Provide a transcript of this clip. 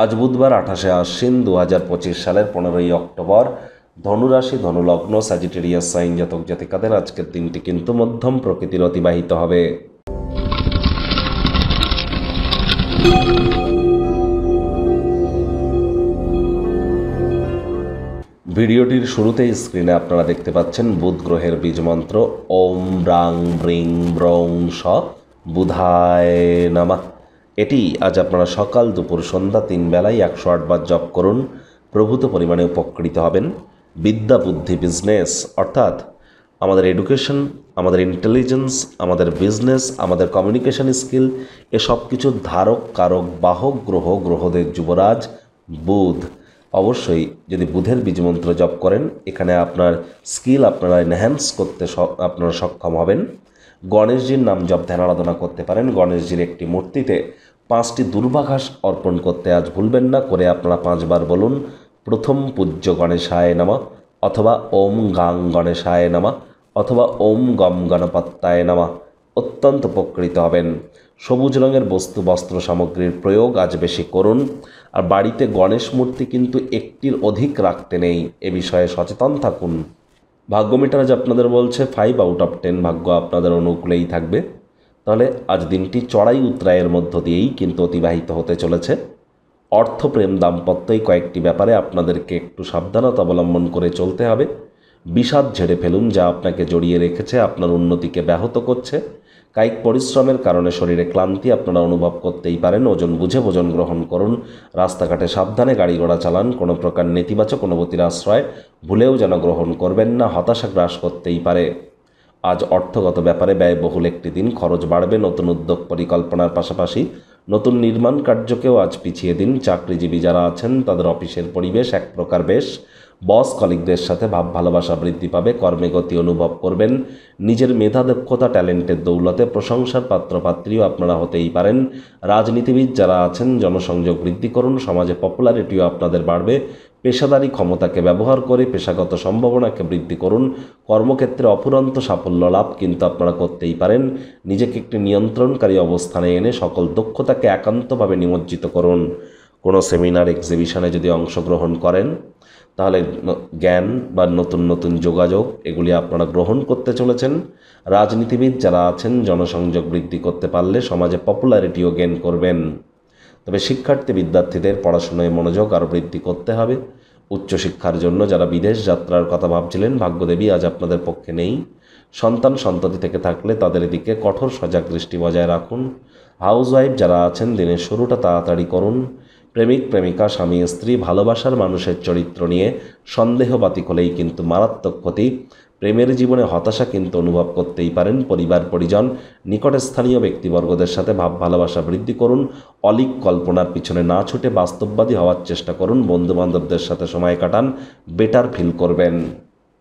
আজ বুধবার 28শে আশ্বিন 2025 সালের 15ই অক্টোবর। ধনুরাশি, ধনুলগ্ন, স্যাজিটেরিয়াস সাইন জাতক জাতিকাদের আজকের দিনটি কিন্তু মধ্যম প্রকৃতির অতিবাহিত হবে। ভিডিওটির শুরুতেই স্ক্রিনে আপনারা দেখতে পাচ্ছেন বুধ গ্রহের বীজ মন্ত্র ওম ব্রাং ব্রিং ব্রং স বুধায় নমঃ। এটি আজ আপনারা সকাল, দুপুর, সন্ধ্যা 3 বেলায় 108 বার জপ করুন। প্রভূত পরিমাণে উপকৃত হবেন। বিদ্যা, বুদ্ধি, বিজনেস অর্থাৎ আমাদের এডুকেশন, আমাদের ইন্টেলিজেন্স, আমাদের বিজনেস, আমাদের কমিউনিকেশন স্কিল, এসব কিছুর ধারক, কারক, বাহক গ্রহ, গ্রহদের যুবরাজ বুধ। অবশ্যই যদি বুধের বীজমন্ত্র জপ করেন, এখানে আপনার স্কিল আপনারা এনহ্যান্স করতে আপনারা সক্ষম হবেন। গণেশজির নাম জপ ধ্যান আরাধনা করতে পারেন। গণেশজির একটি মূর্তিতে 5টি দুর্বাঘাস অর্পণ করতে আজ ভুলবেন না। করে আপনারা 5 বার বলুন প্রথম পূজ্য গণেশায় নমঃ, অথবা ওম গাং গণেশায় নমঃ, অথবা ওম গম গণপত্যায় নমঃ। অত্যন্ত উপকৃত হবেন। সবুজ রঙের বস্তু, বস্ত্র সামগ্রীর প্রয়োগ আজ বেশি করুন। আর বাড়িতে গণেশ মূর্তি কিন্তু একটির অধিক রাখতে নেই, এ বিষয়ে সচেতন থাকুন। ভাগ্য মিটার আজ আপনাদের বলছে 5 আউট অফ 10 ভাগ্য আপনাদের অনুকূলেই থাকবে। তাহলে আজ দিনটি চড়াই উতরায়ের মধ্য দিয়েই কিন্তু অতিবাহিত হতে চলেছে। অর্থ, প্রেম, দাম্পত্য এই কয়েকটি ব্যাপারে আপনাদেরকে একটু সাবধানতা অবলম্বন করে চলতে হবে। বিষাদ ঝেড়ে ফেলুন, যা আপনাকে জড়িয়ে রেখেছে, আপনার উন্নতিকে ব্যাহত করছে। কায়িক পরিশ্রমের কারণে শরীরে ক্লান্তি আপনারা অনুভব করতেই পারেন। ওজন বুঝে ভোজন গ্রহণ করুন। রাস্তাঘাটে সাবধানে গাড়ি ঘোড়া চালান। কোনো প্রকার নেতিবাচক অনুভূতির আশ্রয় ভুলেও যেন গ্রহণ করবেন না, হতাশা গ্রাস করতেই পারে। আজ অর্থগত ব্যাপারে ব্যয়বহুল একটি দিন। খরচ বাড়বে। নতুন উদ্যোগ পরিকল্পনার পাশাপাশি নতুন নির্মাণ কার্যকেও আজ পিছিয়ে দিন। চাকরিজীবী যারা আছেন তাদের অফিসের পরিবেশ এক প্রকার বেশ। বস কলিগদের সাথে ভাব ভালোবাসা বৃদ্ধি পাবে। কর্মে গতি অনুভব করবেন। নিজের মেধা, দক্ষতা, ট্যালেন্টের দৌলতে প্রশংসার পাত্রপাত্রীও আপনারা হতেই পারেন। রাজনীতিবিদ যারা আছেন জনসংযোগ বৃদ্ধি করুন। সমাজে পপুলারিটিও আপনাদের বাড়বে। পেশাদারি ক্ষমতাকে ব্যবহার করে পেশাগত সম্ভাবনাকে বৃদ্ধি করুন। কর্মক্ষেত্রে অফুরন্ত সাফল্য লাভ কিন্তু আপনারা করতেই পারেন। নিজেকে একটি নিয়ন্ত্রণকারী অবস্থানে এনে সকল দক্ষতাকে একান্তভাবে নিমজ্জিত করুন। কোনো সেমিনার, এক্সিবিশনে যদি অংশগ্রহণ করেন, তাহলে জ্ঞান বা নতুন নতুন যোগাযোগ এগুলি আপনারা গ্রহণ করতে চলেছেন। রাজনীতিবিদ যারা আছেন জনসংযোগ বৃদ্ধি করতে পারলে সমাজে পপুলারিটিও গেইন করবেন। তবে শিক্ষার্থী বিদ্যার্থীদের পড়াশোনায় মনোযোগ আরও বৃদ্ধি করতে হবে। উচ্চশিক্ষার জন্য যারা বিদেশ যাত্রার কথা ভাবছিলেন, ভাগ্যদেবী আজ আপনাদের পক্ষে নেই। সন্তান সন্ততি থেকে থাকলে তাদের দিকে কঠোর সজাগ দৃষ্টি বজায় রাখুন। হাউসওয়াইফ যারা আছেন দিনের শুরুটা তাড়াতাড়ি করুন। প্রেমিক প্রেমিকা, স্বামী স্ত্রী, ভালোবাসার মানুষের চরিত্র নিয়ে সন্দেহবাতিক হলেই কিন্তু মারাত্মক ক্ষতি। প্রেমের জীবনে হতাশা কিন্তু অনুভব করতেই পারেন। পরিবার পরিজন, নিকটস্থানীয় ব্যক্তিবর্গদের সাথে ভাব ভালোবাসা বৃদ্ধি করুন। অলিক কল্পনার পিছনে না ছুটে বাস্তববাদী হওয়ার চেষ্টা করুন। বন্ধুবান্ধবদের সাথে সময় কাটান, বেটার ফিল করবেন।